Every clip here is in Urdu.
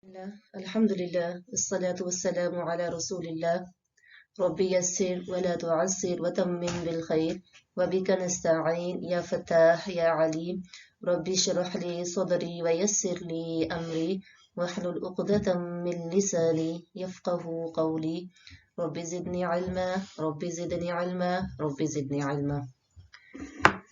Alhamdulillah, wassalatu wassalamu ala rasulillah, Rabbi yassir wa la tu'assir wa tammin bil khair, wa bika nasta'in, ya Fattah, ya Alim, Rabbi shrah li sadri wa yassir li amri, wahlul uqdatam min lisani, yafqahu qawli, Rabbi zidni ilma, Rabbi zidni ilma, Rabbi zidni ilma.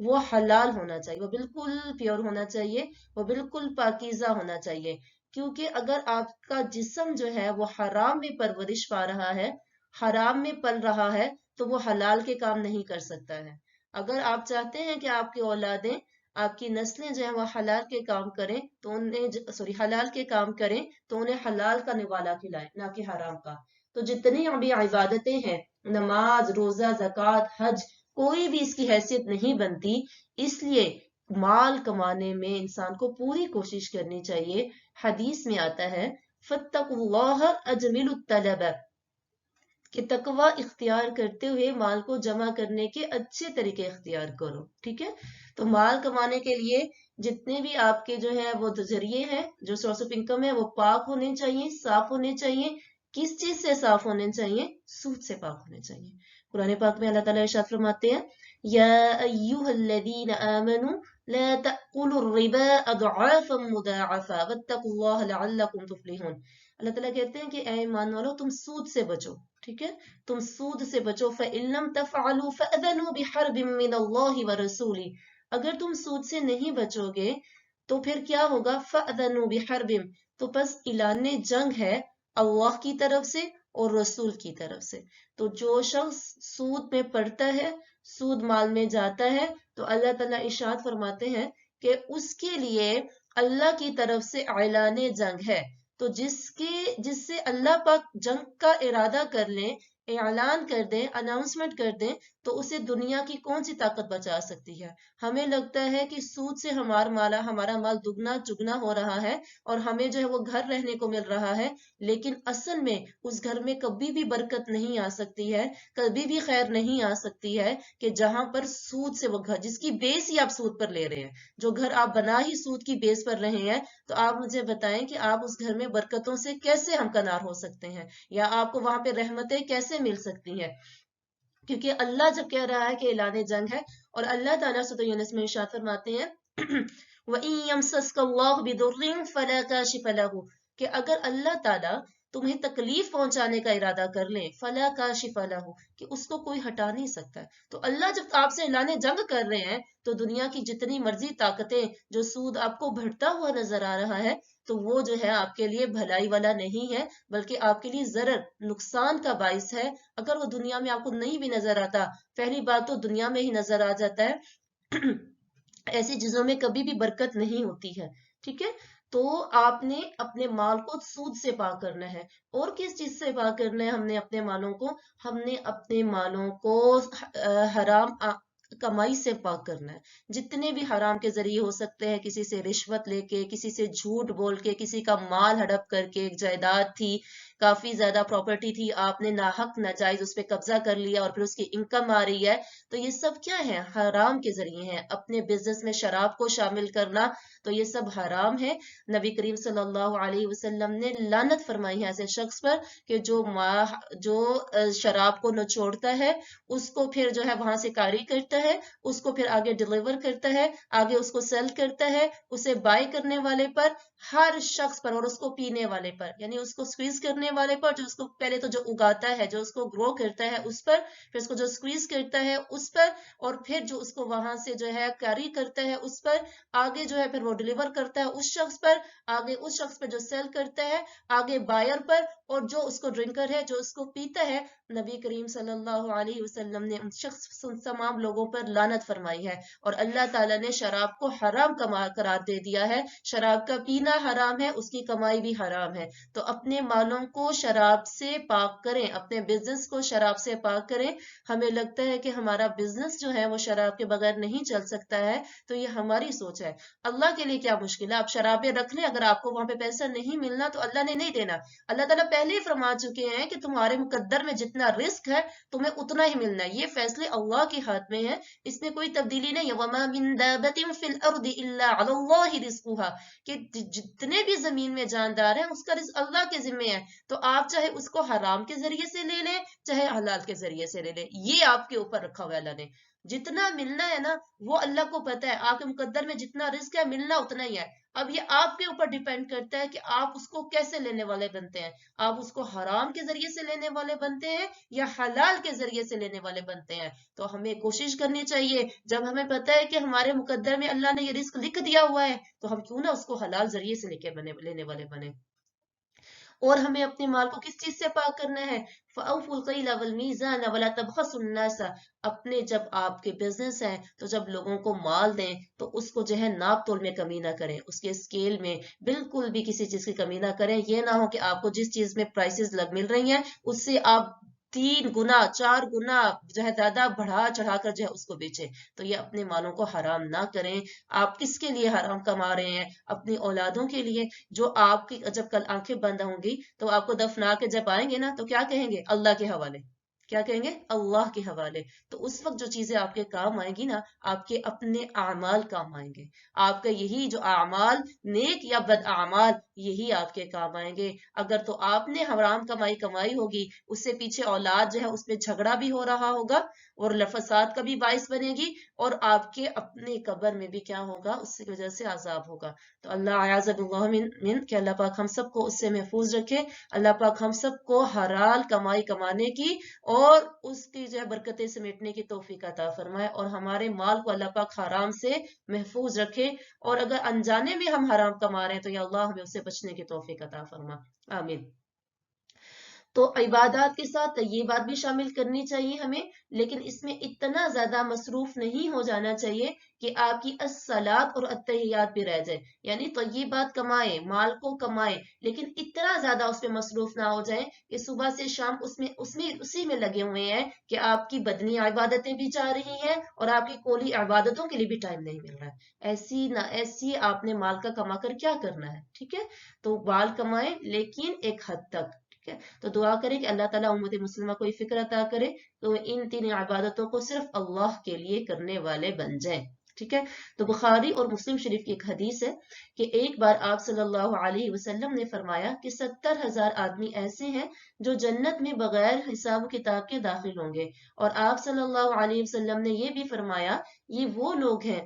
وہ حلال ہونا چاہیے، وہ بالکل پیور ہونا چاہیے، وہ بالکل پاکیزہ ہونا چاہیے. کیونکہ اگر آپ کا جسم جو ہے وہ حرام میں پرورش پا رہا ہے، حرام میں پل رہا ہے، تو وہ حلال کے کام نہیں کر سکتا ہے. اگر آپ چاہتے ہیں کہ آپ کی اولادیں، آپ کی نسلیں جو ہیں وہ حلال کے کام کریں تو حلال کے کام کریں تو انہیں حلال کا نوالا کھلائیں، نہ کہ حرام کا. تو جتنی ابھی عبادتیں ہیں، نماز، روزہ، زکوٰۃ، حج، کوئی بھی اس کی حیثیت نہیں بنتی. اس لیے مال کمانے میں انسان کو پوری کوشش کرنی چاہیے. حدیث میں آتا ہے فَاتَّقُوا اللَّهَ أَجْمِلُوا الطَّلَبَ، کہ تقوی اختیار کرتے ہوئے مال کو جمع کرنے کے اچھے طریقے اختیار کرو. ٹھیک ہے، تو مال کمانے کے لیے جتنے بھی آپ کے جو ہے وہ ذریعے ہیں، جو سورس آف انکم ہے، وہ پاک ہونے چاہیے، صاف ہونے چاہیے. کس چیز سے صاف ہونے چاہیے؟ سود سے پاک ہونے چاہیے. قرآن پاک میں اللہ تعالیٰ ارشاد فرماتے ہیں یا ایھا الذین آمنوا لا تأکلوا الربا اضعافا مضاعفا واتقوا اللہ لعلکم تفلحون. اللہ تعالیٰ کہتے ہیں کہ اے ایمان والو، تم سود سے بچو. ٹھیک ہے، تم سود سے بچو. فَإِن لَمْ تَفْعَلُوا فَأْذَنُوا بِحَرْبٍ مِّنَ اللَّهِ وَرَسُولِهِ. اگر تم سود سے نہیں بچو گے تو پھر کیا ہوگا؟ فَأْذَنُوا بِحَرْبٍ، تو پس اعلان جنگ ہے اللہ کی طرف سے اور رسول کی طرف سے. تو جو شخص سود میں پڑتا ہے، سود مال میں جاتا ہے، تو اللہ تعالیٰ ارشاد فرماتے ہیں کہ اس کے لیے اللہ کی طرف سے اعلان جنگ ہے. تو جس سے اللہ پاک جنگ کا ارادہ کر لیں، اعلان کر دیں، اناؤنسمنٹ کر دیں، تو اسے دنیا کی کون سی طاقت بچا سکتی ہے؟ ہمیں لگتا ہے کہ سود سے ہمارا مال دگنا چگنا ہو رہا ہے اور ہمیں جو ہے وہ گھر رہنے کو مل رہا ہے، لیکن اصل میں اس گھر میں کبھی بھی برکت نہیں آ سکتی ہے، کبھی بھی خیر نہیں آ سکتی ہے کہ جہاں پر سود سے وہ گھر، جس کی بیس ہی آپ سود پر لے رہے ہیں، جو گھر آپ بنا ہی سود کی بیس پر رہے ہیں. تو آپ مجھے بتائیں کہ آپ اس گھر میں برکتوں سے کیسے ہمکنار ہو سکتے ہیں، یا آپ کو وہاں پہ رحمتیں کیسے مل سکتی ہیں؟ کیونکہ اللہ جب کہہ رہا ہے کہ اعلان جنگ ہے، اور اللہ تعالیٰ سورۃ یونس میں ارشاد فرماتے ہیں وَإِن يَمْسَسْكَ اللَّهُ بِضُرٍّ فَلَا كَاشِفَ لَهُ، کہ اگر اللہ تعالیٰ تمہیں تکلیف پہنچانے کا ارادہ کر لیں، فَلَا كَاشِفَ لَهُ، کہ اس کو کوئی ہٹا نہیں سکتا ہے. تو اللہ جب آپ سے اعلان جنگ کر رہے ہیں تو دنیا کی جتنی مرضی طاقتیں، جو سود آپ کو بڑھتا ہوا نظر آ رہا ہے، تو وہ جو ہے آپ کے لیے بھلائی والا نہیں ہے، بلکہ آپ کے لیے ضرر، نقصان کا باعث ہے. اگر وہ دنیا میں آپ کو نہیں بھی نظر آتا، پہلی بات تو دنیا میں ہی نظر آ جاتا ہے ایسی چیزوں میں کبھی بھی برکت نہیں ہوتی ہے. ٹھیک ہے، تو آپ نے اپنے مال کو سود سے پاک کرنا ہے. اور کس چیز سے پاک کرنا ہے ہم نے اپنے مالوں کو؟ ہم نے اپنے مالوں کو حرام کمائی سے پاک کرنا ہے. جتنے بھی حرام کے ذریعے ہو سکتے ہیں، کسی سے رشوت لے کے، کسی سے جھوٹ بول کے، کسی کا مال ہڑپ کر کے، ایک جائیداد تھی، کافی زیادہ پراپرٹی تھی، آپ نے ناحق ناجائز اس پہ قبضہ کر لیا اور پھر اس کی انکم آ رہی ہے، تو یہ سب کیا ہے؟ حرام کے ذریعے ہیں. اپنے بزنس میں شراب کو شامل کرنا، تو یہ سب حرام ہے. نبی کریم صلی اللہ علیہ وسلم نے لعنت فرمائی ہے ایسے شخص پر کہ جو شراب کو نچوڑتا ہے، اس کو پھر جو ہے وہاں سے کاری کرتا ہے، اس کو پھر آگے ڈیلیور کرتا ہے، آگے اس کو سیل کرتا ہے، اسے بائی کرنے والے پر، ہر شخص پر، اور اس کو پینے والے پر، یعنی اس کو سکویز کرنے والے پر، جو اس کو پہلے تو جو اگاتا ہے، جو اس کو گرو کرتا ہے اس پر، پھر اس کو جو سکویز کرتا ہے اس پر، اور پھر جو اس کو وہاں سے جو ہے کیری کرتا ہے اس پر، آگے جو ہے پھر وہ ڈیلیور کرتا ہے اس شخص پر، آگے اس شخص پر جو سیل کرتا ہے، آگے بائر پر، اور جو اس کو ڈرنکر ہے، جو اس کو پیتا ہے. نبی کریم صلی اللہ علیہ وسلم نے ان شخص تمام لوگوں پر لعنت فرمائی ہے، اور اللہ تعالیٰ نے شراب کو حرام قرار دے دیا ہے. شراب کا پینا حرام ہے، اس کی کمائی بھی حرام ہے. تو اپنے مالوں کو شراب سے پاک کریں، اپنے بزنس کو شراب سے پاک کریں. ہمیں لگتا ہے کہ ہمارا بزنس جو ہے وہ شراب کے بغیر نہیں چل سکتا ہے، تو یہ ہماری سوچ ہے. اللہ کے لیے کیا مشکل ہے؟ آپ شرابیں رکھ لیں، اگر آپ کو وہاں پہ پیسہ نہیں ملنا تو اللہ نے نہیں دینا. اللہ تعالیٰ پہلے ہی فرما چکے ہیں کہ تمہارے مقدر میں جتنا رزق ہے تمہیں اتنا ہی ملنا ہے. یہ فیصلے اللہ کے ہاتھ میں ہیں، اس میں کوئی تبدیلی نہیں ہے. وَمَا مِن دَابَةٍ فِي الْأَرْضِ إِلَّا عَلَى اللَّهِ رِزْقُهَا، کہ جتنے بھی زمین میں جاندار ہیں اس کا رزق اللہ کے ذمے ہے. تو آپ چاہے اس کو حرام کے ذریعے سے لے لیں، چاہے حلال کے ذریعے سے لے لیں، یہ آپ کے اوپر رکھا ہوا ہے اللہ نے. جتنا ملنا ہے نا وہ اللہ کو پتا ہے، آپ کے مقدر میں جتنا رزق ہے ملنا اتنا ہی ہے۔ اب یہ آپ کے اوپر ڈیپینڈ کرتا ہے کہ آپ اس کو کیسے لینے والے بنتے ہیں، آپ اس کو حرام کے ذریعے سے لینے والے بنتے ہیں یا حلال کے ذریعے سے لینے والے بنتے ہیں۔ تو ہمیں کوشش کرنی چاہیے، جب ہمیں پتا ہے کہ ہمارے مقدر میں اللہ نے یہ رزق لکھ دیا ہوا ہے تو ہم کیوں نہ اس کو حلال ذریعے سے لینے والے بنے۔ اور ہمیں اپنے مال کو کس چیز سے پاک کرنا ہے؟ فَأَوْفُوا الْكَيْلَ وَالْمِيزَانَ وَلَا تَبْخَسُوا النَّاسَ، اپنے جب آپ کے بزنس ہیں تو جب لوگوں کو مال دیں تو اس کو جو ہے ناپ تول میں کمی نہ کریں، اس کے اسکیل میں بالکل بھی کسی چیز کی کمی نہ کریں۔ یہ نہ ہو کہ آپ کو جس چیز میں پرائسز مل رہی ہیں اس سے آپ 3 گنا 4 گنا جو ہے زیادہ بڑھا چڑھا کر جو ہے اس کو بیچے۔ تو یہ اپنے مالوں کو حرام نہ کریں۔ آپ کس کے لیے حرام کما رہے ہیں؟ اپنی اولادوں کے لیے، جو آپ کی جب کل آنکھیں بند ہوں گی تو آپ کو دفنا کے جب آئیں گے نا تو کیا کہیں گے؟ اللہ کے حوالے۔ کیا کہیں گے؟ اللہ کے حوالے۔ تو اس وقت جو چیزیں آپ کے کام آئیں گی نا، آپ کے اپنے اعمال کام آئیں گے۔ آپ کا یہی جو اعمال نیک یا بد اعمال یہی آپ کے کام آئیں گے۔ اگر تو آپ نے حرام کمائی ہوگی، اس سے پیچھے اولاد جو ہے اس پہ جھگڑا بھی ہو رہا ہوگا اور فساد کا بھی باعث بنے گی، اور آپ کے اپنے قبر میں بھی کیا ہوگا؟ اس کی وجہ سے عذاب ہوگا۔ تو اللہ اعاذ باللہ من کہ اللہ پاک ہم سب کو اس سے محفوظ رکھے۔ اللہ پاک ہم سب کو حلال کمائی کمانے کی اور اس کی جو ہے برکتیں سمیٹنے کی توفیق عطا فرمائے، اور ہمارے مال کو اللہ پاک حرام سے محفوظ رکھے، اور اگر انجانے میں ہم حرام کما رہے ہیں تو یا اللہ ہمیں اس سے بچنے کی توفیق عطا فرما، آمین۔ تو عبادات کے ساتھ طیبات بھی شامل کرنی چاہیے ہمیں، لیکن اس میں اتنا زیادہ مصروف نہیں ہو جانا چاہیے کہ آپ کی الصلاۃ اور التحیات بھی رہ جائے۔ یعنی طیبات کمائیں، مال کو کمائیں، لیکن اتنا زیادہ اس پہ مصروف نہ ہو جائیں کہ صبح سے شام اسی میں لگے ہوئے ہیں کہ آپ کی بدنی عبادتیں بھی جا رہی ہیں اور آپ کی قولی عبادتوں کے لیے بھی ٹائم نہیں مل رہا ہے۔ ایسی آپ نے مال کا کما کر کیا کرنا ہے؟ ٹھیک ہے، تو مال کمائیں لیکن ایک حد تک۔ تو دعا کریں کہ اللہ تعالیٰ امت مسلمہ کو یہ فکر عطا کرے تو ان 3 عبادتوں کو صرف اللہ کے لیے کرنے والے بن جائیں۔ ٹھیک ہے، تو بخاری اور مسلم شریف کی ایک حدیث ہے کہ ایک بار آپ صلی اللہ علیہ وسلم نے فرمایا کہ 70,000 آدمی ایسے ہیں جو جنت میں بغیر حساب و کتاب کے داخل ہوں گے، اور آپ صلی اللہ علیہ وسلم نے یہ بھی فرمایا یہ وہ لوگ ہیں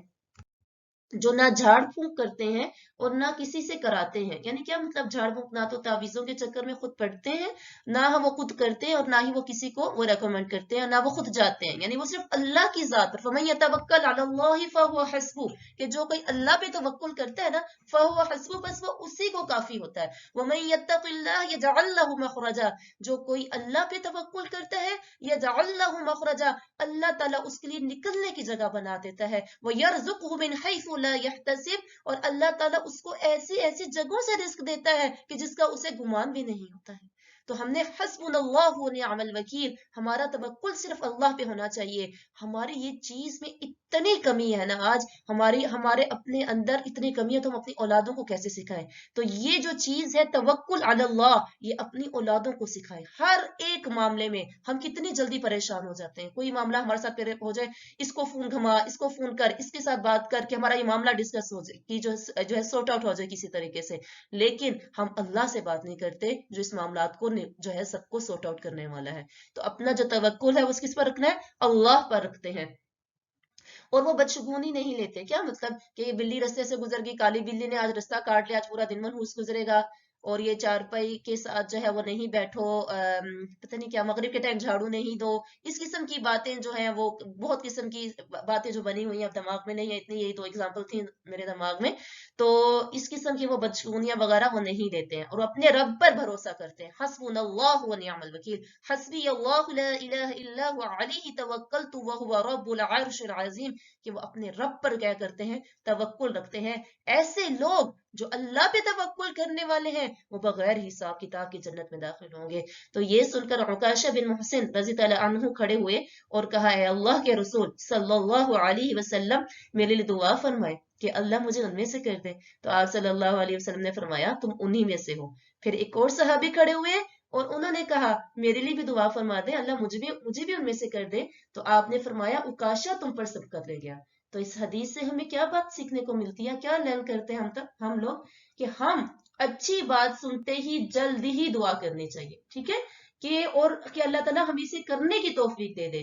جو نہ جھاڑ پھونک کرتے ہیں اور نہ کسی سے کراتے ہیں۔ یعنی کیا مطلب؟ جھاڑ پھونک نہ تو تعویذوں کے چکر میں خود پڑھتے ہیں، نہ وہ خود کرتے ہیں، اور نہ ہی وہ کسی کو وہ ریکمنڈ کرتے ہیں، نہ وہ خود جاتے ہیں۔ یعنی وہ صرف اللہ کی ذات پر، فَمَن يَتَوَكَّلْ عَلَى اللَّهِ فَهُوَ حَسْبُهُ، کہ جو کوئی اللہ پہ توکل کرتا ہے نا فَهُوَ حَسْبُهُ، بس وہ اسی کو کافی ہوتا ہے۔ وَمَن يَتَّقِ اللَّهَ يَجْعَل لَّهُ مَخْرَجًا، جو کوئی اللہ پہ توکل کرتا ہے يَجْعَل لَّهُ مَخْرَجًا، اللہ تعالیٰ اس کے لیے نکلنے کی جگہ بنا دیتا ہے۔ وَيَرْزُقْهُ مِنْ حَيْثُ لا يحتسب، اور اللہ تعالیٰ اس کو ایسی ایسی جگہوں سے رزق دیتا ہے کہ جس کا اسے گمان بھی نہیں ہوتا ہے۔ تو ہم نے حسبنا اللہ و نعم الوکیل، ہمارا توکل صرف اللہ پہ ہونا چاہیے۔ ہماری یہ چیز میں اتنی کمی ہے نا آج، ہمارے اپنے اندر اتنی کمی ہے تو ہم اپنی اولادوں کو کیسے سکھائیں؟ تو یہ جو چیز ہے توکل علی اللہ، یہ اپنی اولادوں کو سکھائیں۔ ہر ایک معاملے میں ہم کتنی جلدی پریشان ہو جاتے ہیں، کوئی معاملہ ہمارے ساتھ ہو جائے، اس کو فون گھما، اس کو فون کر، اس کے ساتھ بات کر کے ہمارا یہ معاملہ ڈسکس ہو جائے کہ جو ہے سورٹ آؤٹ ہو جائے کسی طریقے سے، لیکن ہم اللہ سے بات نہیں کرتے جو اس معاملات کو جو ہے سب کو سورٹ آؤٹ کرنے والا ہے۔ تو اپنا جو توکل ہے وہ کس پر رکھنا ہے؟ اللہ پر رکھتے ہیں، اور وہ بدشگونی نہیں لیتے۔ کیا مطلب؟ کہ یہ بلی رستے سے گزر گئی، کالی بلی نے آج رستہ کاٹ لیا، آج پورا دن منحوس گزرے گا، اور یہ چارپائی کے ساتھ جو ہے وہ نہیں بیٹھو، پتہ نہیں کیا، مغرب کے ٹائم جھاڑو نہیں دو، اس قسم کی باتیں جو ہیں وہ بہت قسم کی باتیں جو بنی ہوئی ہیں، اب دماغ میں نہیں ہے اتنی، یہی 2 ایگزامپل تھی میرے دماغ میں۔ تو اس قسم کی وہ بدشگونیاں وغیرہ وہ نہیں لیتے ہیں، اور اپنے رب پر بھروسہ کرتے ہیں۔ حسبنا اللہ و نعم الوکیل، حسبی اللہ لا الہ الا هو علیہ توکلت وہو رب العرش العظیم، کہ وہ اپنے رب پر کیا کرتے ہیں؟ توکل رکھتے ہیں۔ ایسے لوگ جو اللہ پہ توکل کرنے والے ہیں وہ بغیر حساب کتاب کی جنت میں داخل ہوں گے۔ تو یہ سن کر عکاشہ بن محسن رضی اللہ عنہ کھڑے ہوئے اور کہا، اے اللہ کے رسول صلی اللہ علیہ وسلم، میرے لیے دعا فرمائے کہ اللہ مجھے ان میں سے کر دے۔ تو آپ صلی اللہ علیہ وسلم نے فرمایا تم انہی میں سے ہو۔ پھر ایک اور صحابی کھڑے ہوئے اور انہوں نے کہا میرے لیے بھی دعا فرما دے، اللہ مجھے بھی ان میں سے کر دے۔ تو آپ نے فرمایا عکاشہ تم پر سبقت لے گیا۔ تو اس حدیث سے ہمیں کیا بات سیکھنے کو ملتی ہے؟ کیا لرن کرتے ہیں ہم لوگ؟ کہ ہم اچھی بات سنتے ہی جلدی ہی دعا کرنی چاہیے، ٹھیک ہے، کہ اللہ تعالیٰ ہمیں اسے کرنے کی توفیق دے دے۔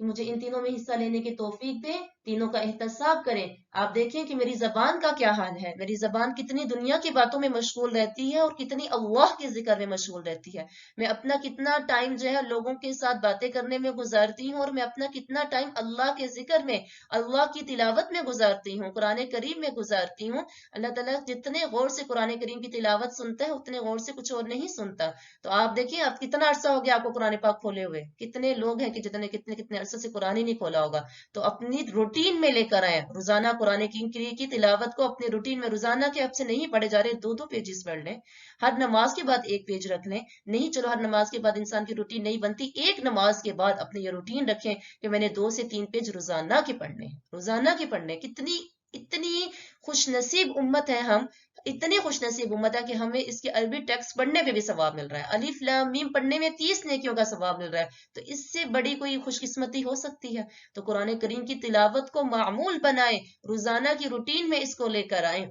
کہ مجھے ان تینوں میں حصہ لینے کی توفیق دے، تینوں کا احتساب کریں۔ آپ دیکھیں کہ میری زبان کا کیا حال ہے، میری زبان کتنی دنیا کی باتوں میں مشغول رہتی ہے اور کتنی اللہ کے ذکر میں مشغول رہتی ہے۔ میں اپنا کتنا ٹائم جو ہے لوگوں کے ساتھ باتیں کرنے میں گزارتی ہوں، اور میں اپنا کتنا ٹائم اللہ کے ذکر میں، اللہ کی تلاوت میں گزارتی ہوں، قرآن کریم میں گزارتی ہوں۔ اللہ تعالیٰ جتنے غور سے قرآن کریم کی تلاوت سنتا ہے اتنے غور سے کچھ اور نہیں سنتا۔ تو آپ دیکھیں آپ کتنا عرصہ ہو گیا آپ کو قرآن پاک کھولے ہوئے، کتنے لوگ ہیں کہ جتنے کتنے عرصے سے قرآن ہی نہیں کھولا ہوگا۔ تو اپنی روٹین میں لے کر آئیں، روزانہ قرآن کی تلاوت کو اپنی روٹین میں، روزانہ کے اب سے نہیں پڑھے جا رہے، 2 پیجز پڑھ لیں، ہر نماز کے بعد 1 پیج رکھ لیں۔ نہیں چلو ہر نماز کے بعد انسان کی روٹین نہیں بنتی، ایک نماز کے بعد اپنی یہ روٹین رکھیں کہ میں نے 2 سے 3 پیج روزانہ کے پڑھنے ہیں، روزانہ کے پڑھنے۔ اتنی خوش نصیب امت ہے ہم، اتنی خوش نصیب امت ہے کہ ہمیں اس کے عربی ٹیکسٹ پڑھنے پہ بھی ثواب مل رہا ہے، الف لام میم پڑھنے میں 30 نیکیوں کا ثواب مل رہا ہے۔ تو اس سے بڑی کوئی خوش قسمتی ہو سکتی ہے؟ تو قرآن کریم کی تلاوت کو معمول بنائیں، روزانہ کی روٹین میں اس کو لے کر آئیں۔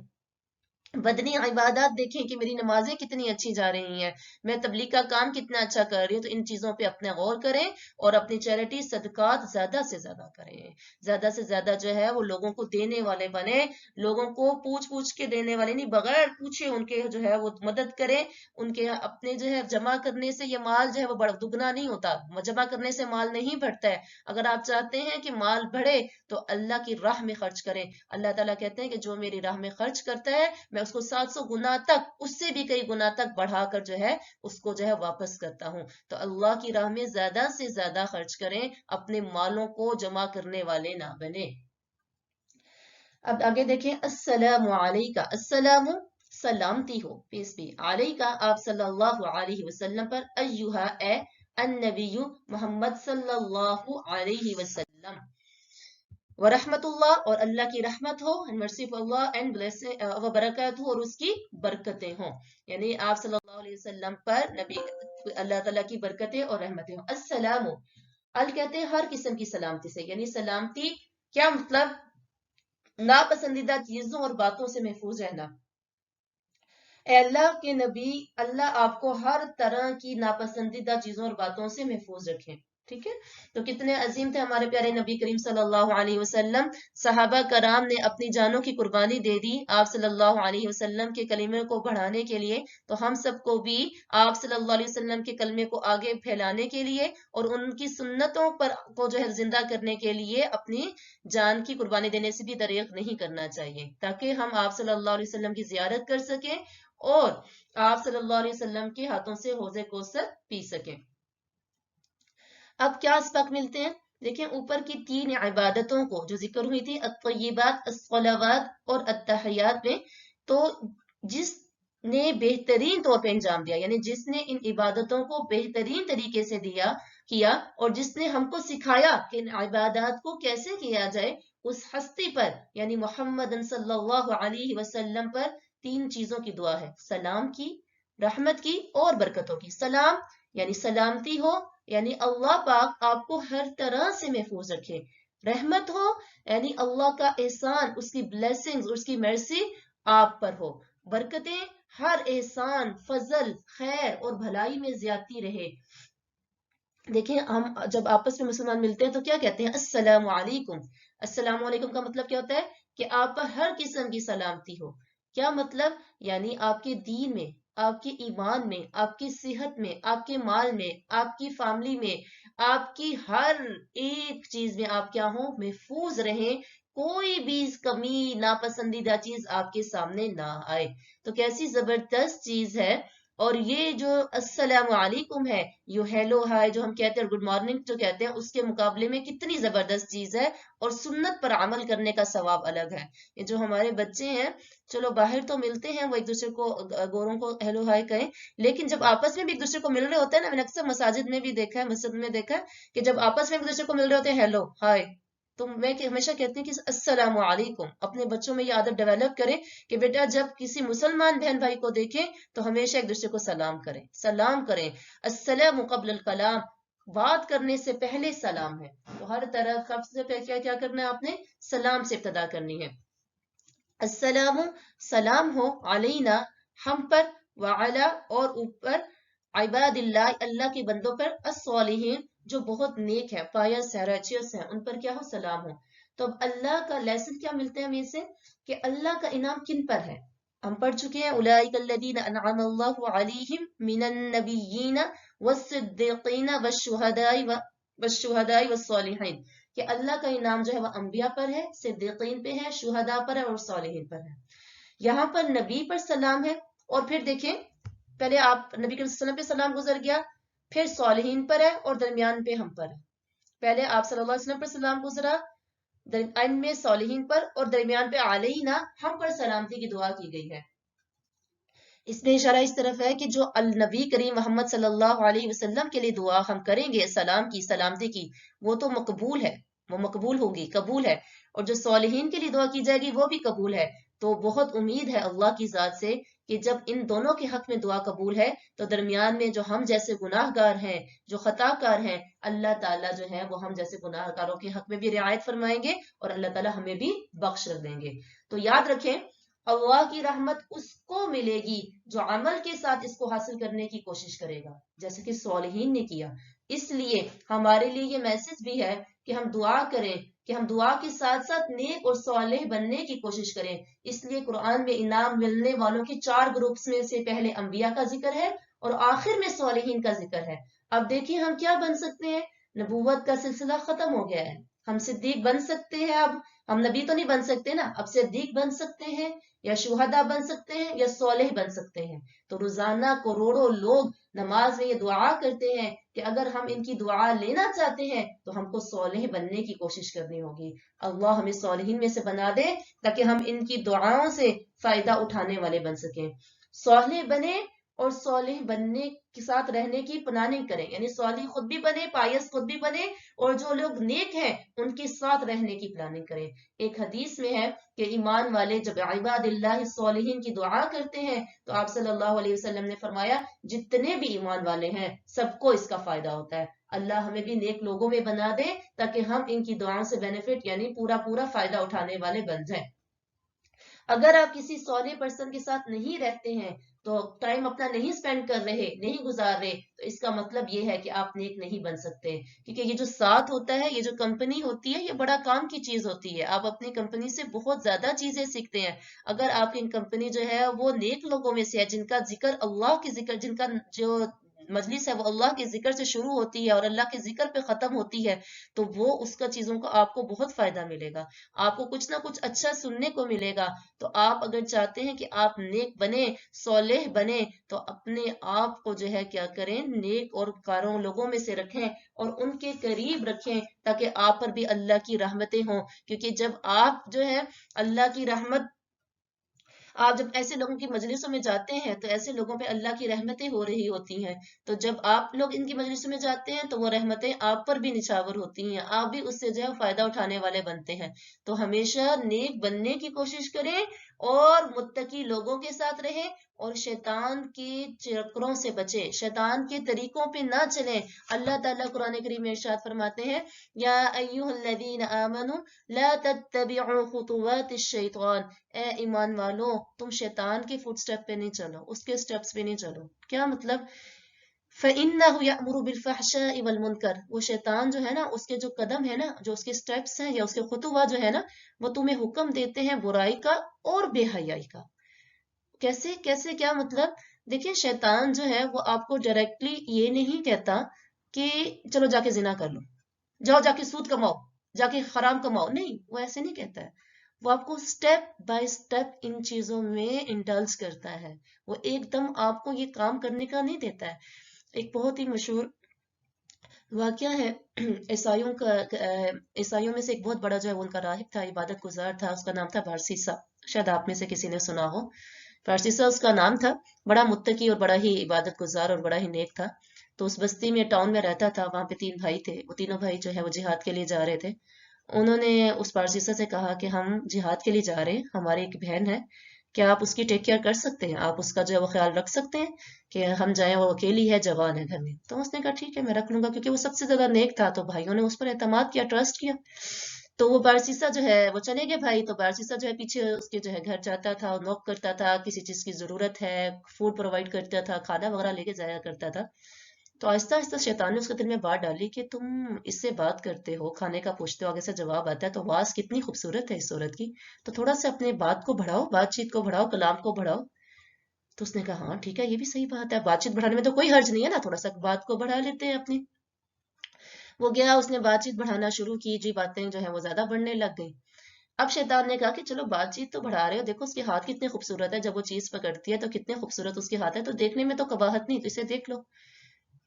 بدنی عبادات دیکھیں کہ میری نمازیں کتنی اچھی جا رہی ہیں، میں تبلیغ کا کام کتنا اچھا کر رہی ہوں۔ تو ان چیزوں پہ اپنے غور کریں اور اپنی چیریٹی صدقات زیادہ سے زیادہ کریں، زیادہ سے زیادہ جو ہے وہ لوگوں کو دینے والے بنے، لوگوں کو پوچھ کے دینے والے نہیں، بغیر پوچھے ان کے جو ہے وہ مدد کریں۔ ان کے اپنے جو ہے جمع کرنے سے یہ مال جو ہے وہ دگنا نہیں ہوتا، جمع کرنے سے مال نہیں بڑھتا ہے۔ اگر آپ چاہتے ہیں کہ مال بڑھے تو اللہ کی راہ میں خرچ کریں۔ اللہ تعالیٰ کہتے ہیں کہ جو میری راہ میں خرچ کرتا ہے میں اس کو 700 گنا تک، اس سے بھی کئی گنا تک بڑھا کر جو ہے اس کو جو ہے واپس کرتا ہوں۔ تو اللہ کی راہ میں زیادہ سے زیادہ خرچ کریں، اپنے مالوں کو جمع کرنے والے نہ بنے۔ اب آگے دیکھیں، السلام علیکہ، السلام سلامتی ہو، پیس بھی، علیکہ آپ صلی اللہ علیہ وسلم پر، ایہا اے، النبی محمد صلی اللہ علیہ وسلم، ورحمت اللہ اور اللہ کی رحمت ہو، and mercy of Allah and blessing وبرکاتہ اور اس کی برکتیں ہوں، یعنی آپ صلی اللہ علیہ وسلم پر نبی اللہ تعالیٰ کی برکتیں اور رحمتیں ہوں۔ السلام، ال کہتے ہیں ہر قسم کی سلامتی سے، یعنی سلامتی کیا مطلب؟ ناپسندیدہ چیزوں اور باتوں سے محفوظ رہنا۔ اے اللہ کے نبی، اللہ آپ کو ہر طرح کی ناپسندیدہ چیزوں اور باتوں سے محفوظ رکھیں، ٹھیک ہے؟ تو کتنے عظیم تھے ہمارے پیارے نبی کریم صلی اللہ علیہ وسلم، صحابہ کرام نے اپنی جانوں کی قربانی دے دی آپ صلی اللہ علیہ وسلم کے کلمے کو بڑھانے کے لیے۔ تو ہم سب کو بھی آپ صلی اللہ علیہ وسلم کے کلمے کو آگے پھیلانے کے لیے اور ان کی سنتوں پر کو جو ہے زندہ کرنے کے لیے اپنی جان کی قربانی دینے سے بھی دریغ نہیں کرنا چاہیے، تاکہ ہم آپ صلی اللہ علیہ وسلم کی زیارت کر سکیں اور آپ صلی اللہ علیہ وسلم کے ہاتھوں سے حوض کوثر پی سکیں۔ اب کیا اسباق ملتے ہیں؟ دیکھیں اوپر کی 3 عبادتوں کو جو ذکر ہوئی تھی، الطیبات، الصلوات اور التحیات میں، تو جس نے بہترین طور پہ انجام دیا، یعنی جس نے ان عبادتوں کو بہترین طریقے سے کیا اور جس نے ہم کو سکھایا کہ ان عبادات کو کیسے کیا جائے، اس ہستی پر یعنی محمد صلی اللہ علیہ وسلم پر 3 چیزوں کی دعا ہے، سلام کی، رحمت کی اور برکتوں کی۔ سلام یعنی سلامتی ہو، یعنی اللہ پاک آپ کو ہر طرح سے محفوظ رکھے۔ رحمت ہو یعنی اللہ کا احسان، اس کی بلیسنگز، اس کی مرسی آپ پر ہو۔ برکتیں، ہر احسان، فضل، خیر اور بھلائی میں زیادتی رہے۔ دیکھیں ہم جب آپس میں مسلمان ملتے ہیں تو کیا کہتے ہیں؟ السلام علیکم۔ السلام علیکم کا مطلب کیا ہوتا ہے؟ کہ آپ پر ہر قسم کی سلامتی ہو۔ کیا مطلب؟ یعنی آپ کے دین میں، آپ کے ایمان میں، آپ کی صحت میں، آپ کے مال میں، آپ کی فیملی میں، آپ کی ہر ایک چیز میں آپ کیا ہوں؟ محفوظ رہیں، کوئی بھی کمی، ناپسندیدہ چیز آپ کے سامنے نہ آئے۔ تو کیسی زبردست چیز ہے۔ اور یہ جو السلام علیکم ہے، یہ ہیلو ہائی جو ہم کہتے ہیں، گڈ مارننگ جو کہتے ہیں، اس کے مقابلے میں کتنی زبردست چیز ہے، اور سنت پر عمل کرنے کا ثواب الگ ہے۔ یہ جو ہمارے بچے ہیں، چلو باہر تو ملتے ہیں، وہ ایک دوسرے کو، گوروں کو ہیلو ہائی کہیں، لیکن جب آپس میں بھی ایک دوسرے کو مل رہے ہوتے ہیں نا، میں نے اکثر مساجد میں بھی دیکھا ہے، مسجد میں دیکھا ہے کہ جب آپس میں ایک دوسرے کو مل رہے ہوتے ہیں ہیلو ہائی، تو میں ہمیشہ کہتی ہوں کہ السلام علیکم اپنے بچوں میں یہ عادت ڈیولپ کریں کہ بیٹا جب کسی مسلمان بہن بھائی کو دیکھیں تو ہمیشہ ایک دوسرے کو سلام کریں، سلام کریں۔ السلام قبل الکلام، بات کرنے سے پہلے سلام ہے، تو ہر طرف سے کیا کرنا ہے؟ آپ نے سلام سے ابتدا کرنی ہے۔ السلام، سلام ہو، علینا ہم پر، وعلا اور اوپر، عباد اللہ اللہ کے بندوں پر، الصالحین جو بہت نیک ہے، پایس ہے، رائچیس ہے، ان پر کیا ہو؟ سلام ہو۔ تو اب اللہ کا لیسن کیا ملتا ہے ہمیں سے کہ اللہ کا انعام کن پر ہے؟ ہم پڑھ چکے ہیں اولئک الذین انعم اللہ علیہم من النبیین والصدیقین والشہداء والصالحین، کہ اللہ کا انعام جو ہے وہ انبیاء پر ہے، صدیقین پہ ہے، شہداء پر ہے اور صالحین پر ہے۔ یہاں پر نبی پر سلام ہے، اور پھر دیکھیں پہلے آپ نبی کے وسلم پہ سلام گزر گیا، پھر صالحین پر ہے اور درمیان پہ ہم پر ہے۔ پہلے آپ صلی اللہ علیہ وسلم پر سلام گزرا، اینڈ میں صالحین پر، اور درمیان پہ علینا ہم پر سلامتی کی دعا کی گئی ہے۔ اس میں اشارہ اس طرف ہے کہ جو النبی کریم محمد صلی اللہ علیہ وسلم کے لیے دعا ہم کریں گے سلام کی، سلامتی کی، وہ تو مقبول ہے، وہ مقبول ہوگی، قبول ہے، اور جو صالحین کے لیے دعا کی جائے گی وہ بھی قبول ہے۔ تو بہت امید ہے اللہ کی ذات سے کہ جب ان دونوں کے حق میں دعا قبول ہے تو درمیان میں جو ہم جیسے گناہ گار ہیں، جو خطا کار ہیں، اللہ تعالیٰ جو ہے وہ ہم جیسے گناہ گاروں کے حق میں بھی رعایت فرمائیں گے اور اللہ تعالیٰ ہمیں بھی بخش دیں گے۔ تو یاد رکھیں اللہ کی رحمت اس کو ملے گی جو عمل کے ساتھ اس کو حاصل کرنے کی کوشش کرے گا، جیسے کہ صالحین نے کیا۔ اس لیے ہمارے لیے یہ میسج بھی ہے کہ ہم دعا کریں، کہ ہم دعا کے ساتھ ساتھ نیک اور صالح بننے کی کوشش کریں۔ اس لیے قرآن میں انعام ملنے والوں کے 4 گروپس میں سے پہلے انبیاء کا ذکر ہے اور آخر میں صالحین کا ذکر ہے۔ اب دیکھیں ہم کیا بن سکتے ہیں، نبوت کا سلسلہ ختم ہو گیا ہے، ہم صدیق بن سکتے ہیں، اب ہم نبی تو نہیں بن سکتے نا، اب صدیق بن سکتے ہیں یا شہداء بن سکتے ہیں یا صالح بن سکتے ہیں۔ تو روزانہ کروڑوں لوگ نماز میں یہ دعا کرتے ہیں کہ اگر ہم ان کی دعا لینا چاہتے ہیں تو ہم کو صالح بننے کی کوشش کرنی ہوگی۔ اللہ ہمیں صالحین میں سے بنا دے تاکہ ہم ان کی دعاؤں سے فائدہ اٹھانے والے بن سکیں۔ صالح بنے اور صالح بننے کے ساتھ رہنے کی پلاننگ کریں، یعنی صالح خود بھی بنے، پائس خود بھی بنے، اور جو لوگ نیک ہیں ان کے ساتھ رہنے کی پلاننگ کریں۔ ایک حدیث میں ہے کہ ایمان والے جب عباد اللہ صالحین کی دعا کرتے ہیں تو آپ صلی اللہ علیہ وسلم نے فرمایا جتنے بھی ایمان والے ہیں سب کو اس کا فائدہ ہوتا ہے۔ اللہ ہمیں بھی نیک لوگوں میں بنا دے تاکہ ہم ان کی دعاؤں سے بینیفٹ یعنی پورا فائدہ اٹھانے والے بن جائیں۔ اگر آپ کسی صالح پرسن کے ساتھ نہیں رہتے ہیں تو ٹائم اپنا نہیں سپینڈ کر رہے، نہیں گزار رہے، تو اس کا مطلب یہ ہے کہ آپ نیک نہیں بن سکتے، کیونکہ یہ جو ساتھ ہوتا ہے، یہ جو کمپنی ہوتی ہے، یہ بڑا کام کی چیز ہوتی ہے۔ آپ اپنی کمپنی سے بہت زیادہ چیزیں سیکھتے ہیں۔ اگر آپ کی کمپنی جو ہے وہ نیک لوگوں میں سے ہے، جن کا ذکر اللہ کے ذکر، جن کا جو مجلس ہے وہ اللہ کے ذکر سے شروع ہوتی ہے اور اللہ کے ذکر پہ ختم ہوتی ہے، تو وہ اس کا چیزوں کا آپ کو بہت فائدہ ملے گا، آپ کو کچھ نہ کچھ اچھا سننے کو ملے گا۔ تو آپ اگر چاہتے ہیں کہ آپ نیک بنے، صالح بنے، تو اپنے آپ کو جو ہے کیا کریں، نیک اور کاروں لوگوں میں سے رکھیں اور ان کے قریب رکھیں تاکہ آپ پر بھی اللہ کی رحمتیں ہوں، کیونکہ جب آپ جو ہے اللہ کی رحمت، آپ جب ایسے لوگوں کی مجلسوں میں جاتے ہیں تو ایسے لوگوں پہ اللہ کی رحمتیں ہو رہی ہوتی ہیں، تو جب آپ لوگ ان کی مجلسوں میں جاتے ہیں تو وہ رحمتیں آپ پر بھی نچھاور ہوتی ہیں، آپ بھی اس سے جو ہے فائدہ اٹھانے والے بنتے ہیں۔ تو ہمیشہ نیک بننے کی کوشش کریں اور متقی لوگوں کے ساتھ رہیں اور شیطان کے چکروں سے بچیں، شیطان کے طریقوں پہ نہ چلیں۔ اللہ تعالیٰ قرآن کریم میں ارشاد فرماتے ہیں یا ایھا الذین آمنوا لا تتبعوا خطوات الشیطان، اے ایمان والو تم شیطان کے فٹ سٹیپ پہ نہیں چلو، اس کے سٹیپس پہ نہیں چلو۔ کیا مطلب؟ فَإِنَّهُ يَأْمُرُ بِالْفَحْشَاءِ وَالْمُنْكَرِ، وہ شیطان جو ہے نا، اس کے جو قدم ہے نا، جو اس کے سٹیپس ہیں یا اس کے خطوات جو ہے نا، وہ تمہیں حکم دیتے ہیں برائی کا اور بے حیائی کا۔ کیسے کیسے کیا مطلب؟ دیکھیں شیطان جو ہے وہ آپ کو ڈائریکٹلی یہ نہیں کہتا کہ چلو جا کے زنا کر لو، جاؤ جا کے سود کماؤ، جا کے حرام کماؤ، نہیں، وہ ایسے نہیں کہتا ہے۔ وہ آپ کو سٹیپ بائی سٹیپ ان چیزوں میں انڈلج کرتا ہے، وہ ایک دم آپ کو یہ کام کرنے کا نہیں دیتا ہے۔ ایک بہت ہی مشہور واقعہ ہے عیسائیوں کا، عیسائیوں میں سے ایک بہت بڑا جو ہے ان کا راہب تھا، عبادت گزار تھا، اس کا نام تھا بارسیسا، شاید آپ میں سے کسی نے سنا ہو۔ فارسیسا اس کا نام تھا، بڑا متقی اور بڑا ہی عبادت گزار اور بڑا ہی نیک تھا۔ تو اس بستی میں، ٹاؤن میں رہتا تھا، وہاں پہ 3 بھائی تھے، وہ تینوں بھائی جو ہے وہ جہاد کے لیے جا رہے تھے۔ انہوں نے اس پارسیسا سے کہا کہ ہم جہاد کے لیے جا رہے ہیں، ہماری ایک بہن ہے، کیا آپ اس کی ٹیک کیئر کر سکتے ہیں، آپ اس کا جو ہے وہ خیال رکھ سکتے ہیں کہ ہم جائیں، وہ اکیلی ہے، جوان ہے گھر میں۔ تو اس نے کہا ٹھیک ہے میں رکھ لوں گا، کیونکہ وہ سب سے زیادہ نیک تھا، تو بھائیوں نے اس پر اعتماد کیا، ٹرسٹ کیا۔ تو وہ بارسیسا جو ہے وہ چلے گئے بھائی، تو بارسیسا جو ہے پیچھے اس کے جو ہے گھر جاتا تھا، نوک کرتا تھا، کسی چیز کی ضرورت ہے، فوڈ پرووائڈ کرتا تھا، کھانا وغیرہ لے کے جایا کرتا تھا۔ تو آہستہ آہستہ شیطان نے اس کے دل میں بات ڈالی کہ تم اس سے بات کرتے ہو، کھانے کا پوچھتے ہو، آگے سے جواب آتا ہے، تو آواز کتنی خوبصورت ہے اس عورت کی، تو تھوڑا سا اپنے بات کو بڑھاؤ، بات چیت کو بڑھاؤ، کلام کو بڑھاؤ۔ تو اس نے کہا ہاں ٹھیک ہے، یہ بھی صحیح بات ہے، بات چیت بڑھانے میں تو کوئی حرج نہیں ہے نا، تھوڑا سا بات کو بڑھا لیتے ہیں اپنی۔ وہ گیا، اس نے بات چیت بڑھانا شروع کی، جی باتیں جو ہے وہ زیادہ بڑھنے لگ گئی۔ اب شیطان نے کہا کہ چلو بات چیت تو بڑھا رہے ہو، دیکھو اس کے ہاتھ کتنے خوبصورت ہے، جب وہ چیز پکڑتی ہے تو کتنے خوبصورت اس کے ہاتھ ہے، تو دیکھنے میں تو قباحت نہیں، تو اسے دیکھ لو۔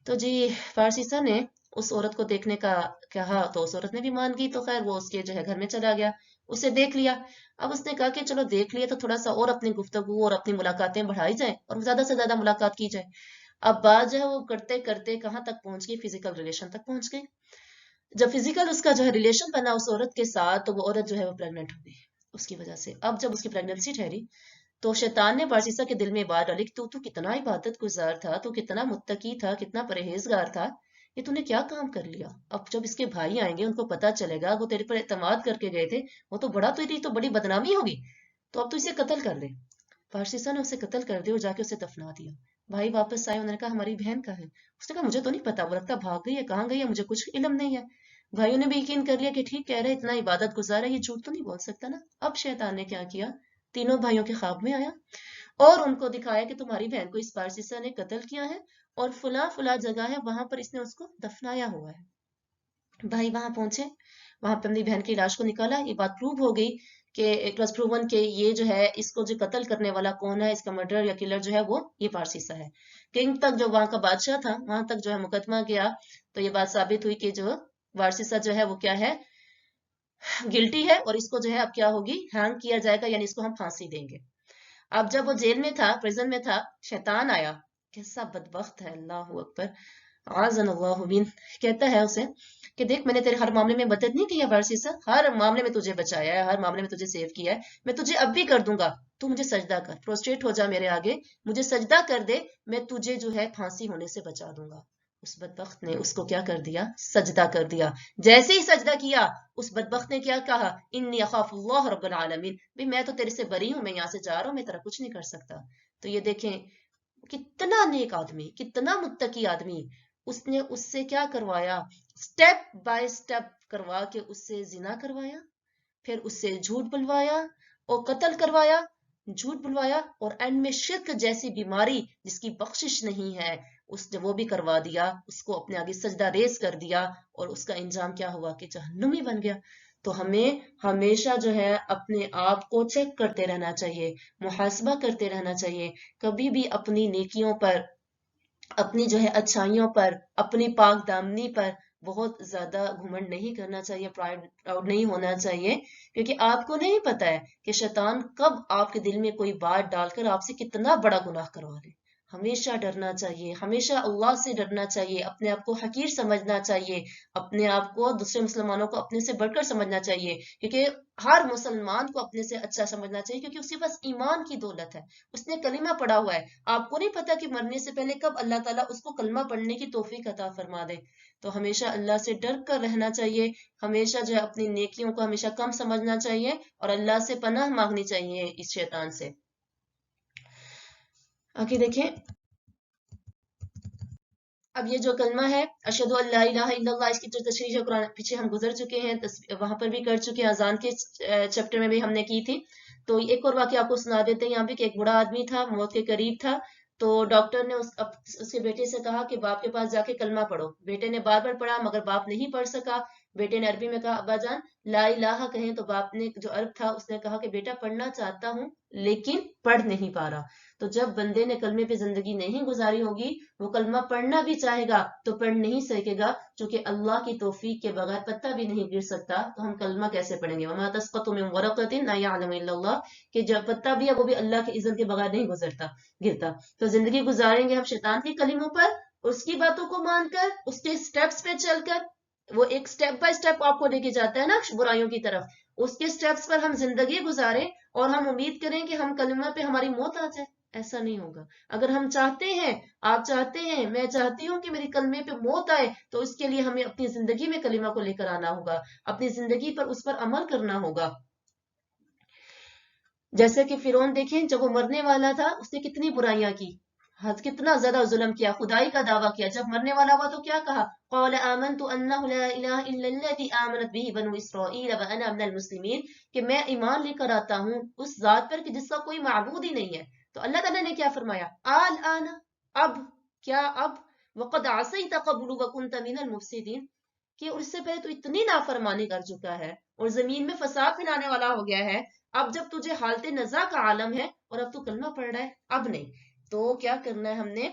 تو جی فارسیسا نے اس عورت کو دیکھنے کا کہا، تو اس عورت نے بھی مان گئی، تو خیر وہ اس کے جو ہے گھر میں چلا گیا، اسے دیکھ لیا۔ اب اس نے کہا کہ چلو دیکھ لیا تو تھوڑا سا اور اپنی گفتگو اور اپنی ملاقاتیں بڑھائی جائیں اور زیادہ سے زیادہ ملاقات کی جائے۔ اب بات جو ہے وہ کرتے کرتے کہاں تک پہنچ گئی، فزیکل ریلیشن تک پہنچ گئی۔ جب فزیکل اس کا جو ہے ریلیشن بنا اس عورت کے ساتھ، تو وہ عورت جو ہے وہ پریگنٹ ہو گئی اس کی وجہ سے۔ اب جب اس کی پریگننسی ٹھہری تو شیطان نے پارسیسا کے دل میں بات ڈالی کہ تو کتنا عبادت گزار تھا، تو کتنا متقی تھا، کتنا پرہیزگار تھا، یہ تو نے کیا کام کر لیا۔ اب جب اس کے بھائی آئیں گے، ان کو پتا چلے گا وہ تیرے پر اعتماد کر کے گئے تھے، وہ تو بڑا، تیری تو بڑی بدنامی ہوگی، تو اب تو اسے قتل کر دے۔ پارسیسا نے اسے قتل کر دیا اور جا کے اسے دفنا دیا۔ بھائی واپس آئے، انہوں نے کہا ہماری بہن کا ہے، اس نے کہا مجھے تو نہیں پتا، وہ لگتا بھاگ گئی ہے، کہاں گئی ہے، مجھے کچھ علم نہیں ہے۔ بھائیوں نے بھی یقین کر لیا کہ ٹھیک کہہ رہے، اتنا عبادت گزار ہے، یہ جھوٹ تو نہیں بول سکتا نا۔ اب شیطان نے کیا کیا، تینوں بھائیوں کے خواب میں آیا اور ان کو دکھایا کہ تمہاری بہن کو اس پارسیسا نے قتل کیا ہے اور فلاں فلاں جگہ ہے، وہاں پر اس نے اس کو دفنایا ہوا ہے۔ بھائی وہاں پہنچے، وہاں پہ اپنی بہن کی لاش کو نکالا، یہ بات پروو ہو گئی کہ اٹ واز پروون کہ یہ جو ہے اس کو جو قتل کرنے والا کون ہے، اس کا مرڈر یا کلر جو ہے وہ یہ پارسیسا ہے۔ کنگ تک جو وہاں کا بادشاہ تھا، وہاں تک جو ہے مقدمہ گیا، تو یہ بات ثابت ہوئی کہ جو پارسیسا جو ہے وہ کیا ہے، گلٹی ہے، اور اس کو جو ہے اب کیا ہوگی، ہینگ کیا جائے گا، یعنی اس کو ہم پھانسی دیں گے۔ اب جب وہ جیل میں تھا، پریزن میں تھا، شیطان آیا، کیسا بدبخت ہے، اللہ اکبر، اعاذنا اللہ من، کہتا ہے اسے کہ دیکھ میں نے تیرے ہر معاملے میں مدد نہیں کی ہے پارسیسا، ہر معاملے میں تجھے بچایا ہے، ہر معاملے میں تجھے سیو کیا ہے، میں تجھے اب بھی کر دوں گا، تو مجھے سجدہ کر، پروسٹریٹ ہو جا میرے آگے، مجھے سجدہ کر دے، میں تجھے جو ہے پھانسی ہونے سے بچا دوں گا۔ اس بدبخت نے اس کو کیا کر دیا، سجدہ کر دیا۔ جیسے ہی سجدہ کیا، اس بدبخت نے کیا کہا، انی اخاف اللہ رب العالمین، بھی میں تو تیرے سے بری ہوں، میں یہاں سے جا رہا ہوں، میں تیرا کچھ نہیں کر سکتا۔ تو یہ دیکھیں کتنا نیک آدمی، کتنا متقی آدمی، اس نے اس سے کیا کروایا، سٹیپ بائی سٹیپ کروا کے اس سے زنا کروایا، پھر اس سے جھوٹ بلوایا اور قتل کروایا، جھوٹ بلوایا، اور اینڈ میں شرک جیسی بیماری جس کی بخشش نہیں ہے، اس نے وہ بھی کروا دیا، اس کو اپنے آگے سجدہ ریز کر دیا، اور اس کا انجام کیا ہوا کہ جہنمی بن گیا۔ تو ہمیں ہمیشہ جو ہے اپنے آپ کو چیک کرتے رہنا چاہیے، محاسبہ کرتے رہنا چاہیے، کبھی بھی اپنی نیکیوں پر، اپنی جو ہے اچھائیوں پر، اپنی پاک دامنی پر بہت زیادہ گھمنڈ نہیں کرنا چاہیے، پرائڈ نہیں ہونا چاہیے، کیونکہ آپ کو نہیں پتا ہے کہ شیطان کب آپ کے دل میں کوئی بات ڈال کر آپ سے کتنا بڑا گناہ کروا لے۔ ہمیشہ ڈرنا چاہیے، ہمیشہ اللہ سے ڈرنا چاہیے، اپنے آپ کو حقیر سمجھنا چاہیے، اپنے آپ کو دوسرے مسلمانوں کو اپنے سے بڑھ کر سمجھنا چاہیے، کیونکہ ہر مسلمان کو اپنے سے اچھا سمجھنا چاہیے، کیونکہ اس کے پاس ایمان کی دولت ہے، اس نے کلمہ پڑھا ہوا ہے۔ آپ کو نہیں پتا کہ مرنے سے پہلے کب اللہ تعالیٰ اس کو کلمہ پڑھنے کی توفیق عطا فرما دے۔ تو ہمیشہ اللہ سے ڈر کر رہنا چاہیے، ہمیشہ جو ہے اپنی نیکیوں کو ہمیشہ کم سمجھنا چاہیے، اور اللہ سے پناہ مانگنی چاہیے اس شیطان سے۔ آگے دیکھیں، اب یہ جو کلمہ ہے اشہد ان لا الہ الا اللہ، اس کی جو تشریح قرآن پیچھے ہم گزر چکے ہیں، وہاں پر بھی کر چکے ہیں، اذان کے چیپٹر میں بھی ہم نے کی تھی۔ تو ایک اور واقعہ آپ کو سنا دیتے ہیں یہاں پہ، کہ ایک بڑا آدمی تھا، موت کے قریب تھا، تو ڈاکٹر نے اس کے بیٹے سے کہا کہ باپ کے پاس جا کے کلمہ پڑھو۔ بیٹے نے بار بار پڑھا مگر باپ نہیں پڑھ سکا۔ بیٹے نے عربی میں کہا ابا جان لا الہ کہیں، تو باپ نے جو عرب تھا اس نے کہا کہ بیٹا پڑھنا چاہتا ہوں لیکن پڑھ نہیں پا رہا۔ تو جب بندے نے کلمے پہ زندگی نہیں گزاری ہوگی، وہ کلمہ پڑھنا بھی چاہے گا تو پڑھ نہیں سکے گا، چونکہ اللہ کی توفیق کے بغیر پتہ بھی نہیں گر سکتا، تو ہم کلمہ کیسے پڑھیں گے؟ وَمَا تَسْقَطُ مِن وَرَقَةٍ لَا يَعْلَمُهَا إِلَّا اللَّهُ، کہ جب پتہ بھی ہے وہ بھی اللہ کے اذن کے بغیر نہیں گرتا۔ تو زندگی گزاریں گے ہم شیطان کے کلموں پر، اس کی باتوں کو مان کر، اس کے سٹیپس پہ چل کر، وہ ایک سٹیپ بائی سٹیپ آپ کو لے کے جاتا ہے نا برائیوں کی طرف، اس کے سٹیپس پر ہم زندگی گزاریں اور ہم امید کریں کہ ہم کلمہ پہ ہماری موت آ جائے، ایسا نہیں ہوگا۔ اگر ہم چاہتے ہیں، آپ چاہتے ہیں، میں چاہتی ہوں کہ میری کلمے پہ موت آئے، تو اس کے لیے ہمیں اپنی زندگی میں کلمہ کو لے کر آنا ہوگا، اپنی زندگی پر اس پر عمل کرنا ہوگا۔ جیسے کہ فرعون دیکھیں، جب وہ مرنے والا تھا اس نے کتنی برائیاں کی، کتنا زیادہ ظلم کیا، خدائی کا دعویٰ کیا. جب مرنے والا ہوا تو کیا کہا؟ قال آمنت انہ لا الہ الا الذی آمنت بہ بنو اسرائیل وانا من المسلمین، کہ میں ایمان لے کر آتا ہوں اس ذات پر کہ جس کا کوئی معبود ہی نہیں ہے. تو اللہ تعالیٰ نے کیا فرمایا؟ الآن، اب، کیا اب؟ وقد عصیت قبل وکنت من المفسدین، کہ اس سے پہلے تو اتنی نافرمانی کر چکا ہے اور زمین میں فساد پھیلانے والا ہو گیا ہے. اب جب تجھے حالت نزا کا عالم ہے اور اب تو کلمہ پڑھ رہا ہے، اب نہیں. تو کیا کرنا ہے ہم نے؟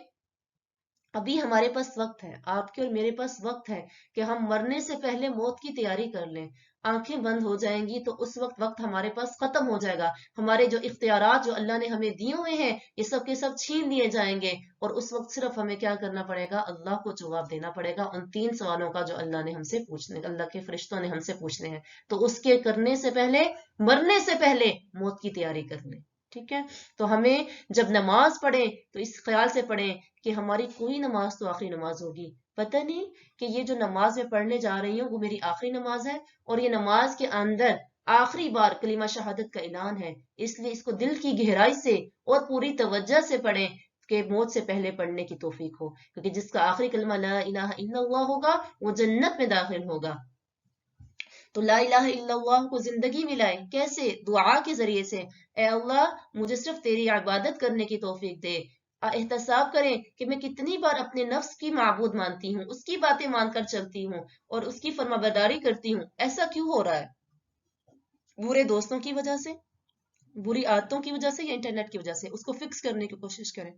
ابھی ہمارے پاس وقت ہے، آپ کے اور میرے پاس وقت ہے کہ ہم مرنے سے پہلے موت کی تیاری کر لیں. آنکھیں بند ہو جائیں گی تو اس وقت ہمارے پاس ختم ہو جائے گا. ہمارے جو اختیارات جو اللہ نے ہمیں دیے ہوئے ہیں یہ سب کے سب چھین لیے جائیں گے، اور اس وقت صرف ہمیں کیا کرنا پڑے گا؟ اللہ کو جواب دینا پڑے گا ان 3 سوالوں کا جو اللہ نے ہم سے پوچھنے، اللہ کے فرشتوں نے ہم سے پوچھنے ہیں. تو اس کے کرنے سے پہلے، مرنے سے پہلے موت کی تیاری کر لیں. ٹھیک ہے؟ تو ہمیں جب نماز پڑھیں تو اس خیال سے پڑھیں کہ ہماری کوئی نماز تو آخری نماز ہوگی. پتہ نہیں کہ یہ جو نماز میں پڑھنے جا رہی ہوں وہ میری آخری نماز ہے، اور یہ نماز کے اندر آخری بار کلمہ شہادت کا اعلان ہے. اس لیے اس کو دل کی گہرائی سے اور پوری توجہ سے پڑھیں کہ موت سے پہلے پڑھنے کی توفیق ہو، کیونکہ جس کا آخری کلمہ لا الہ الا اللہ ہوگا وہ جنت میں داخل ہوگا. تو لا الہ الا اللہ کو زندگی ملائے کیسے؟ دعا کے ذریعے سے. اے اللہ مجھے صرف تیری عبادت کرنے کی توفیق دے. احتساب کریں کہ میں کتنی بار اپنے نفس کی معبود مانتی ہوں، اس کی باتیں مان کر چلتی ہوں اور اس کی فرما برداری کرتی ہوں. ایسا کیوں ہو رہا ہے؟ برے دوستوں کی وجہ سے، بری عادتوں کی وجہ سے، یا انٹرنیٹ کی وجہ سے؟ اس کو فکس کرنے کی کوشش کریں.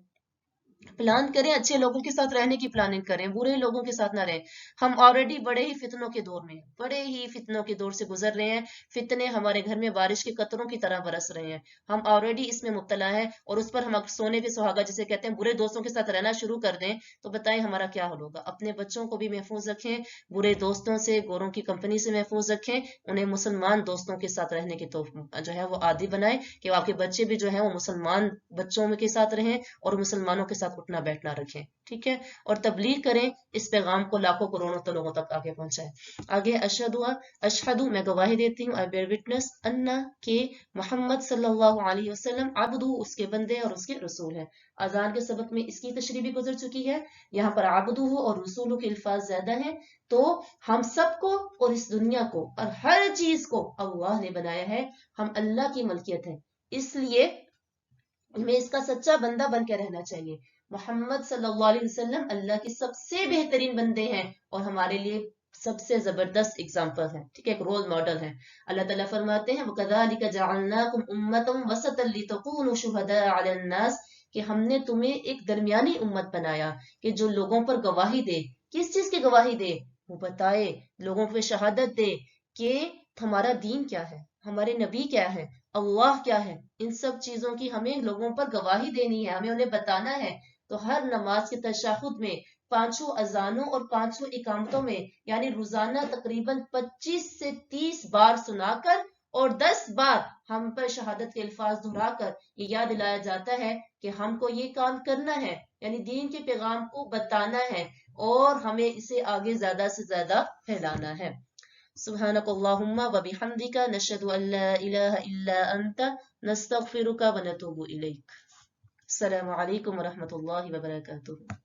پلان کریں، اچھے لوگوں کے ساتھ رہنے کی پلاننگ کریں، برے لوگوں کے ساتھ نہ رہیں. ہم آلریڈی بڑے ہی فتنوں کے دور میں ہیں، بڑے ہی فتنوں کے دور سے گزر رہے ہیں. فتنے ہمارے گھر میں بارش کے قطروں کی طرح برس رہے ہیں. ہم آلریڈی اس میں مبتلا ہیں، اور اس پر ہم سونے پہ سہاگا جسے کہتے ہیں، برے دوستوں کے ساتھ رہنا شروع کر دیں تو بتائیں ہمارا کیا حل ہوگا. اپنے بچوں کو بھی محفوظ رکھیں، برے دوستوں سے، گوروں کی کمپنی سے محفوظ رکھیں. انہیں مسلمان دوستوں کے ساتھ رہنے کی جو ہے وہ عادی بنائیں کہ آپ کے بچے بھی جو ہیں وہ مسلمان بچوں کے ساتھ رہیں اور مسلمانوں کے ساتھ اٹھنا بیٹھنا رکھیں. ٹھیک ہے؟ اور تبلیغ کریں، اس پیغام کو لاکھوں کروڑوں لوگوں تک آگے پہنچائیں. آگے اشہد، میں گواہی دیتی ہوں، I bear witness، انا، کہ محمد صلی اللہ علیہ وسلم، عبدہ، اس کے بندے اور اس کے رسول ہیں. اذان کے سبق میں اس کی تشریح بھی گزر چکی ہے. یہاں پر عبدہ اور رسولہ کے الفاظ زیادہ ہیں. تو ہم سب کو اور اس دنیا کو اور ہر چیز کو اللہ نے بنایا ہے. ہم اللہ کی ملکیت ہیں، اس لیے ہمیں اس کا سچا بندہ بن کے رہنا چاہیے. محمد صلی اللہ علیہ وسلم اللہ کے سب سے بہترین بندے ہیں اور ہمارے لیے سب سے زبردست اگزامپل ہیں. ٹھیک ہے؟ ایک رول ماڈل ہیں. اللہ تعالیٰ فرماتے ہیں وَكَذَلِكَ جَعَلْنَاكُمْ أُمَّةً وَسَطًا لِتَكُونُوا شُهَدَاءَ عَلَى النَّاسِ، کہ ہم نے تمہیں ایک درمیانی امت بنایا کہ جو لوگوں پر گواہی دے. کس چیز کی گواہی دے؟ وہ بتائے، لوگوں پہ شہادت دے کہ ہمارا دین کیا ہے، ہمارے نبی کیا ہے، اللہ کیا ہے. ان سب چیزوں کی ہمیں لوگوں پر گواہی دینی ہے، ہمیں انہیں بتانا ہے. تو ہر نماز کے تشہد میں 5 اذانوں اور 5 اقامتوں میں یعنی روزانہ تقریباً 25 سے 30 بار سنا کر اور 10 بار ہم پر شہادت کے الفاظ دہرا کر یہ یاد دلایا جاتا ہے کہ ہم کو یہ کام کرنا ہے، یعنی دین کے پیغام کو بتانا ہے اور ہمیں اسے آگے زیادہ سے زیادہ پھیلانا ہے. سبحانک اللہم و بحمدک، نشہد ان لا الہ الا انت، نستغفرک و نتوب الیک. السلام علیکم ورحمۃ اللہ وبرکاتہ.